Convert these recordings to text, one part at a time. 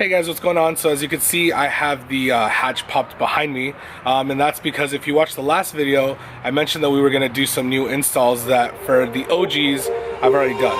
Hey guys, what's going on? So as you can see, I have the hatch popped behind me, and that's because if you watched the last video, I mentioned that we were going to do some new installs that for the OGs, I've already done.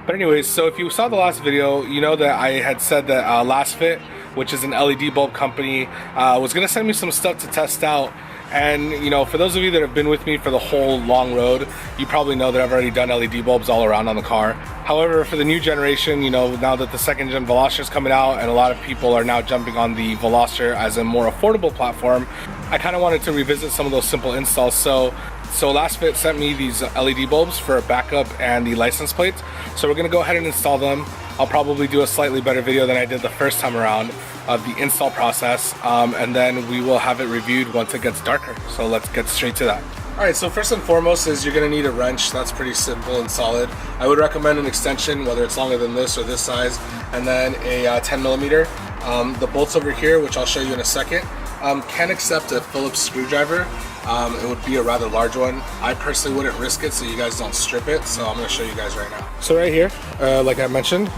But anyways, so if you saw the last video, you know that I had said that LASFIT, which is an LED bulb company, was going to send me some stuff to test out. And you know, for those of you that have been with me for the whole long road, you probably know that I've already done LED bulbs all around on the car. However, for the new generation, you know, now that the second gen Veloster is coming out and a lot of people are now jumping on the Veloster as a more affordable platform, I kind of wanted to revisit some of those simple installs. So LASFIT sent me these LED bulbs for a backup and the license plates. So we're gonna go ahead and install them. I'll probably do a slightly better video than I did the first time around of the install process, and then we will have it reviewed once it gets darker. So let's get straight to that. Alright, so first and foremost is you're going to need a wrench. That's pretty simple and solid. I would recommend an extension, whether it's longer than this or this size, and then a 10 millimeter. The bolts over here, which I'll show you in a second, can accept a Phillips screwdriver. It would be a rather large one. I personally wouldn't risk it so you guys don't strip it, so I'm going to show you guys right now. So right here, like I mentioned,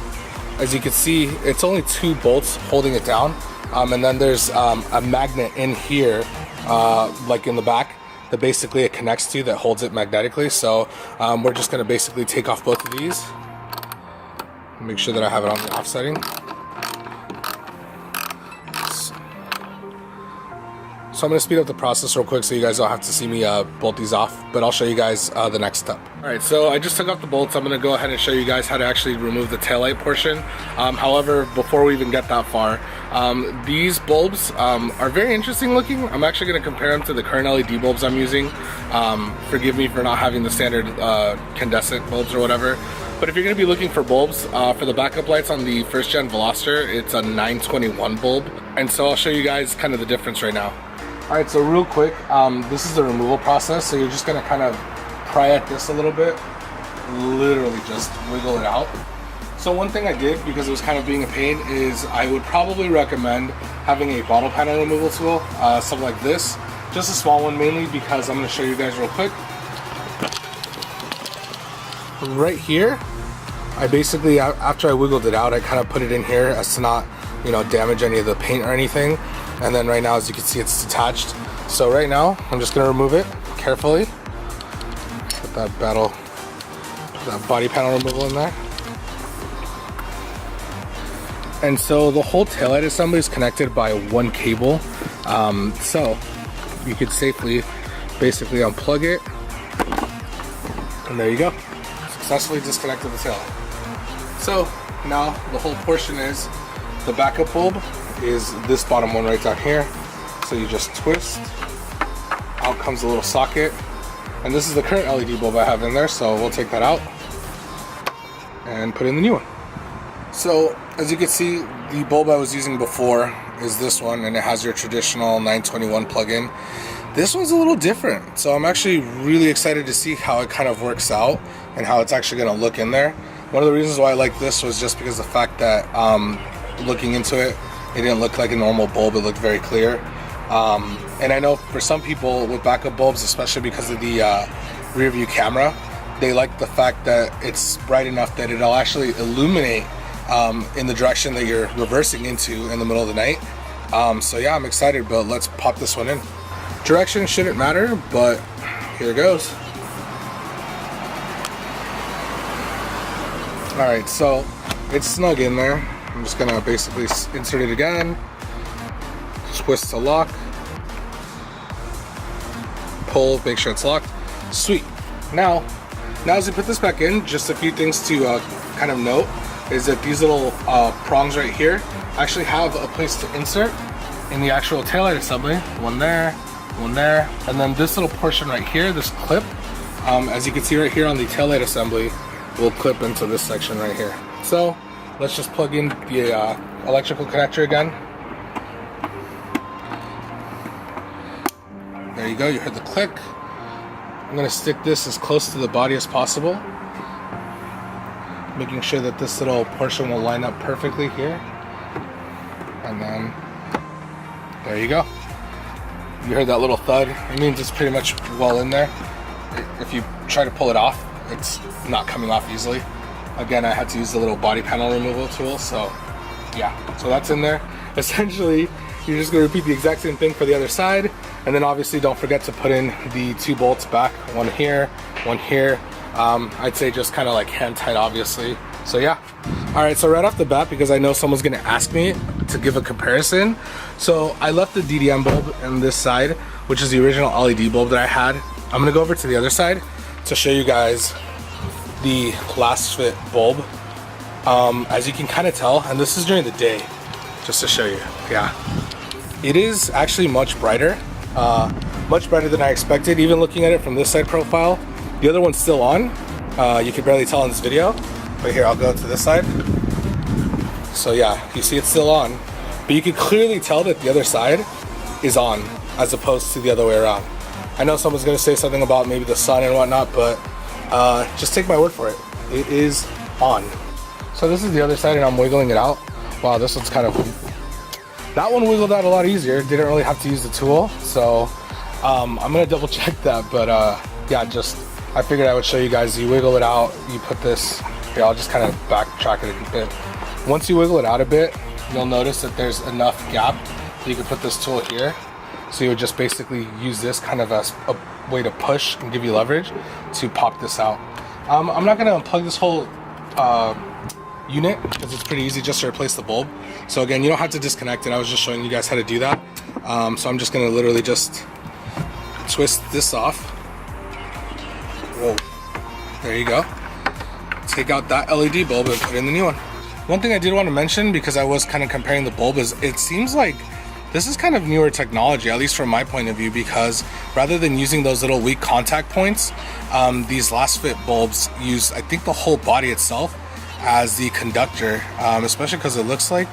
as you can see, it's only 2 bolts holding it down, and then there's a magnet in here, like in the back, that basically it connects to, that holds it magnetically. So we're just going to basically take off both of these, make sure that I have it on the off setting. So I'm going to speed up the process real quick so you guys don't have to see me bolt these off, but I'll show you guys the next step. Alright, so I just took off the bolts. I'm going to go ahead and show you guys how to actually remove the taillight portion. However, before we even get that far, these bulbs are very interesting looking. I'm actually going to compare them to the current LED bulbs I'm using. Forgive me for not having the standard incandescent bulbs or whatever. But if you're going to be looking for bulbs, for the backup lights on the first gen Veloster, it's a 921 bulb. And so I'll show you guys kind of the difference right now. Alright, so real quick, this is the removal process. So you're just going to kind of pry at this a little bit, literally just wiggle it out. So one thing I did, because it was kind of being a pain, is I would probably recommend having a bottle panel removal tool, something like this. Just a small one mainly because I'm going to show you guys real quick. Right here, I basically, after I wiggled it out, I kind of put it in here as to not, you know, damage any of the paint or anything. And then right now, as you can see, it's detached. So right now, I'm just gonna remove it carefully. Put that body panel removal in there. And so the whole taillight assembly is connected by one cable. So you could safely, basically unplug it. And there you go. Successfully disconnected the taillight. So now the whole portion is the backup bulb is this bottom one right down here. So you just twist, out comes a little socket, and this is the current LED bulb I have in there, so we'll take that out and put in the new one. So as you can see, the bulb I was using before is this one, and it has your traditional 921 plug-in. This one's a little different, so I'm actually really excited to see how it kind of works out and how it's actually going to look in there. One of the reasons why I like this was just because the fact that looking into it, it didn't look like a normal bulb. It looked very clear. And I know for some people with backup bulbs, especially because of the rear view camera, they like the fact that it's bright enough that it'll actually illuminate in the direction that you're reversing into in the middle of the night. So yeah, I'm excited, but let's pop this one in. Direction shouldn't matter, but here goes. Alright, so it's snug in there. I'm just gonna basically insert it again, twist to lock, pull, make sure it's locked. Sweet. Now as you put this back in, just a few things to kind of note is that these little prongs right here actually have a place to insert in the actual taillight assembly. One there, and then this little portion right here, this clip, as you can see right here on the taillight assembly, will clip into this section right here. So let's just plug in the electrical connector again. There you go, you heard the click. I'm going to stick this as close to the body as possible, making sure that this little portion will line up perfectly here. And then, there you go. You heard that little thud. It means it's pretty much well in there. If you try to pull it off, it's not coming off easily. Again, I had to use the little body panel removal tool, so yeah, so that's in there. Essentially, you're just gonna repeat the exact same thing for the other side, and then obviously don't forget to put in the 2 bolts back, one here, one here. I'd say just kind of like hand tight, obviously. So yeah. All right, so right off the bat, because I know someone's gonna ask me to give a comparison, so I left the DDM bulb on this side, which is the original LED bulb that I had. I'm gonna go over to the other side to show you guys the LASFIT bulb. As you can kind of tell, and this is during the day, just to show you, yeah, it is actually much brighter than I expected. Even looking at it from this side profile, the other one's still on. You can barely tell in this video, but here, I'll go to this side. So yeah, you see it's still on, but you can clearly tell that the other side is on as opposed to the other way around. I know someone's gonna say something about maybe the sun and whatnot, but just take my word for it. It is on. So this is the other side and I'm wiggling it out. Wow, this one's kind of, that one wiggled out a lot easier. Didn't really have to use the tool. So I'm gonna double check that, but yeah, I figured I would show you guys. You wiggle it out, you put this, here, I'll just kind of backtrack it a bit. Once you wiggle it out a bit, you'll notice that there's enough gap that you can put this tool here. So you would just basically use this kind of as a way to push and give you leverage to pop this out. I'm not gonna unplug this whole unit because it's pretty easy just to replace the bulb. So again, you don't have to disconnect it. I was just showing you guys how to do that. So I'm just gonna literally just twist this off. Whoa, there you go. Take out that LED bulb and put in the new one. One thing I did want to mention, because I was kind of comparing the bulb, is it seems like this is kind of newer technology, at least from my point of view, because rather than using those little weak contact points, these LASFIT bulbs use, I think, the whole body itself as the conductor, especially because it looks like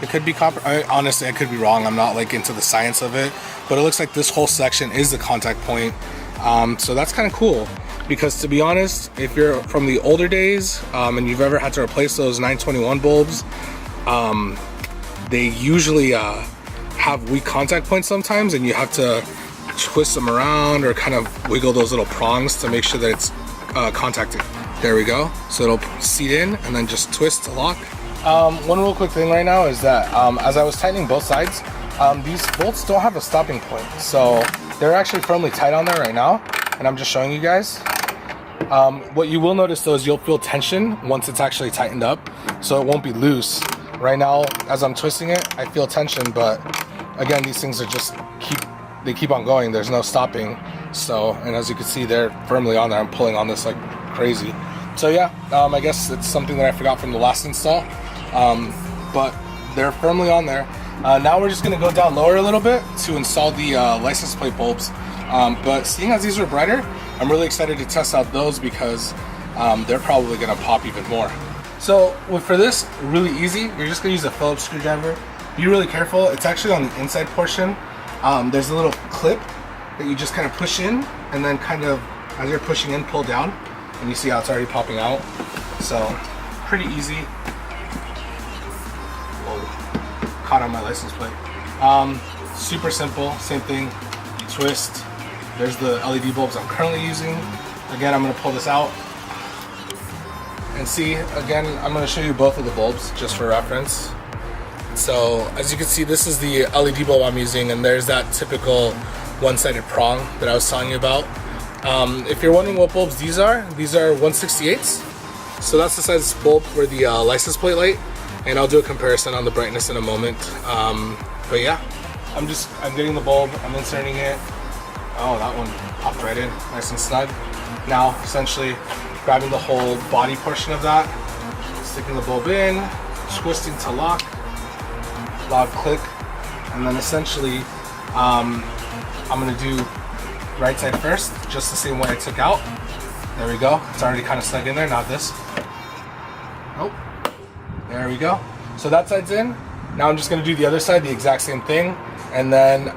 it could be copper. Honestly, I could be wrong. I'm not like into the science of it, but it looks like this whole section is the contact point. So that's kind of cool, because to be honest, if you're from the older days and you've ever had to replace those 921 bulbs, they usually have weak contact points sometimes, and you have to twist them around or kind of wiggle those little prongs to make sure that it's contacted. There we go. So it'll seat in and then just twist to lock. One real quick thing right now is that as I was tightening both sides, these bolts don't have a stopping point. So they're actually firmly tight on there right now, and I'm just showing you guys. What you will notice though is you'll feel tension once it's actually tightened up, so it won't be loose. Right now, as I'm twisting it, I feel tension, but again, these things are just keep on going. There's no stopping. So, and as you can see, they're firmly on there. I'm pulling on this like crazy. So yeah, I guess it's something that I forgot from the last install, but they're firmly on there. Now we're just gonna go down lower a little bit to install the license plate bulbs. But seeing as these are brighter, I'm really excited to test out those, because they're probably gonna pop even more. So for this, really easy. You're just gonna use a Phillips screwdriver. Be really careful. It's actually on the inside portion. There's a little clip that you just kind of push in, and then kind of, as you're pushing in, pull down, and you see how it's already popping out. So pretty easy. Whoa, caught on my license plate. Super simple, same thing. You twist. There's the LED bulbs I'm currently using. Again, I'm gonna pull this out. And see, again, I'm gonna show you both of the bulbs just for reference. So as you can see, this is the LED bulb I'm using, and there's that typical one-sided prong that I was telling you about. If you're wondering what bulbs these are 1/68. So that's the size bulb for the license plate light, and I'll do a comparison on the brightness in a moment. But yeah, I'm getting the bulb, I'm inserting it. Oh, that one popped right in, nice and snug. Now, essentially, grabbing the whole body portion of that, sticking the bulb in, twisting to lock, loud click, and then essentially, I'm gonna do right side first, just the same way I took out. There we go. It's already kind of snug in there, not this. Oh, there we go. So that side's in. Now I'm just gonna do the other side, the exact same thing, and then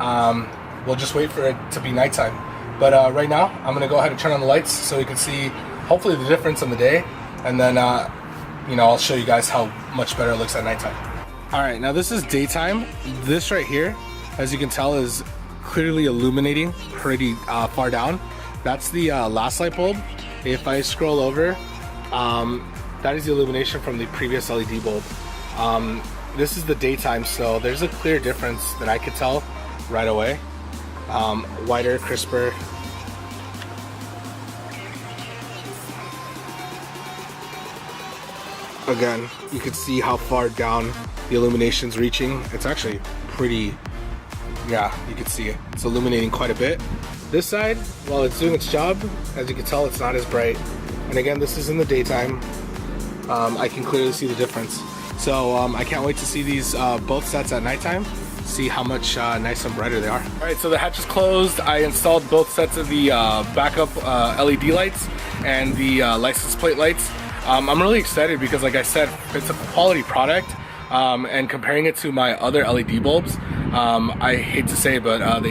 we'll just wait for it to be nighttime. But right now, I'm gonna go ahead and turn on the lights so you can see hopefully the difference in the day, and then you know, I'll show you guys how much better it looks at nighttime. All right, now this is daytime. This right here, as you can tell, is clearly illuminating pretty far down. That's the last light bulb. If I scroll over, that is the illumination from the previous LED bulb. This is the daytime, so there's a clear difference that I could tell right away. Whiter, crisper. Again, you can see how far down the illumination's reaching. It's actually pretty, yeah, you can see it. It's illuminating quite a bit. This side, while it's doing its job, as you can tell, it's not as bright. And again, this is in the daytime. I can clearly see the difference. So I can't wait to see these both sets at nighttime, see how much nice and brighter they are. All right, so the hatch is closed. I installed both sets of the backup LED lights and the license plate lights. I'm really excited because, like I said, it's a quality product, and comparing it to my other LED bulbs, I hate to say it, but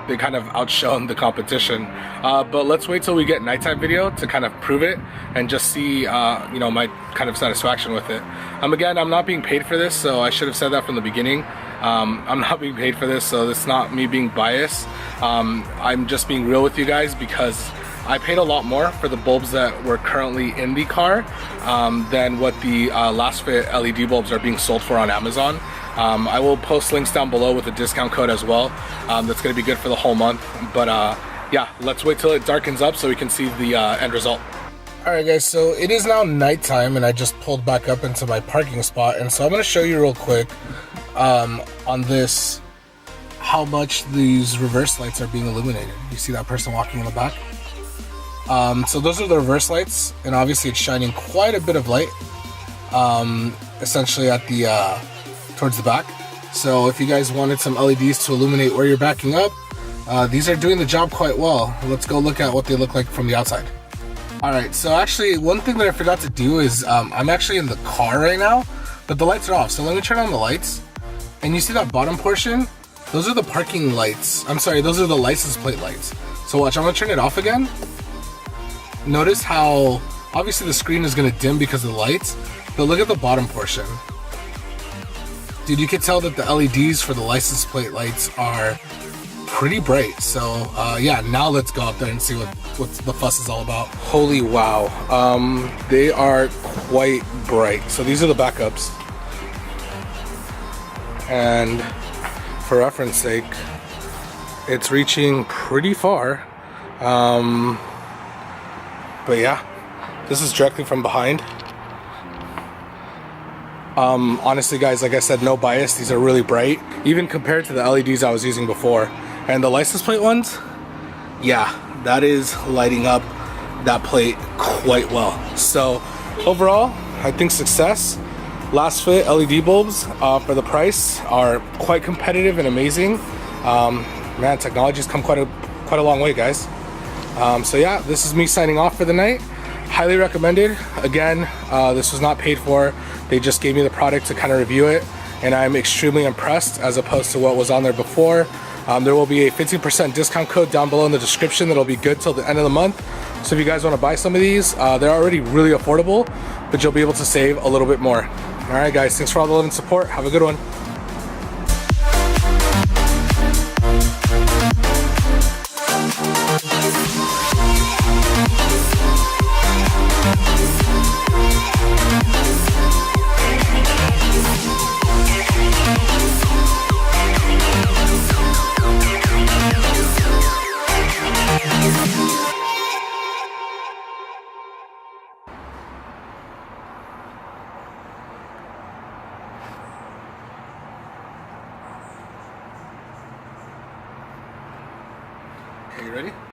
they kind of outshone the competition. But let's wait till we get nighttime video to kind of prove it and just see, you know, my kind of satisfaction with it. Again, I'm not being paid for this, so I should have said that from the beginning. I'm not being paid for this, so it's not me being biased. I'm just being real with you guys because I paid a lot more for the bulbs that were currently in the car than what the LASFIT LED bulbs are being sold for on Amazon. I will post links down below with a discount code as well. That's going to be good for the whole month. But yeah, let's wait till it darkens up so we can see the end result. Alright guys, so it is now nighttime and I just pulled back up into my parking spot, and so I'm going to show you real quick on this how much these reverse lights are being illuminated. You see that person walking in the back? So those are the reverse lights, and obviously it's shining quite a bit of light essentially at the towards the back. So if you guys wanted some LEDs to illuminate where you're backing up, these are doing the job quite well. Let's go look at what they look like from the outside. Alright, so actually one thing that I forgot to do is I'm actually in the car right now, but the lights are off. So let me turn on the lights, and you see that bottom portion? Those are the parking lights. I'm sorry, those are the license plate lights. So watch, I'm gonna turn it off again. Notice how obviously the screen is gonna dim because of the lights, but look at the bottom portion. Dude, you can tell that the LEDs for the license plate lights are pretty bright. So yeah, now let's go out there and see what the fuss is all about. Holy wow, they are quite bright. So these are the backups, and for reference sake, it's reaching pretty far. But yeah, this is directly from behind. Honestly guys, like I said, no bias, these are really bright, even compared to the LEDs I was using before. And the license plate ones, yeah, that is lighting up that plate quite well. So overall, I think success. LASFIT LED bulbs for the price are quite competitive and amazing. Man, technology's come quite a long way, guys. So yeah, this is me signing off for the night. Highly recommended. Again, this was not paid for. They just gave me the product to kind of review it, and I'm extremely impressed as opposed to what was on there before. There will be a 15% discount code down below in the description that'll be good till the end of the month. So if you guys want to buy some of these, they're already really affordable, but you'll be able to save a little bit more. All right, guys, thanks for all the love and support. Have a good one. Are you ready?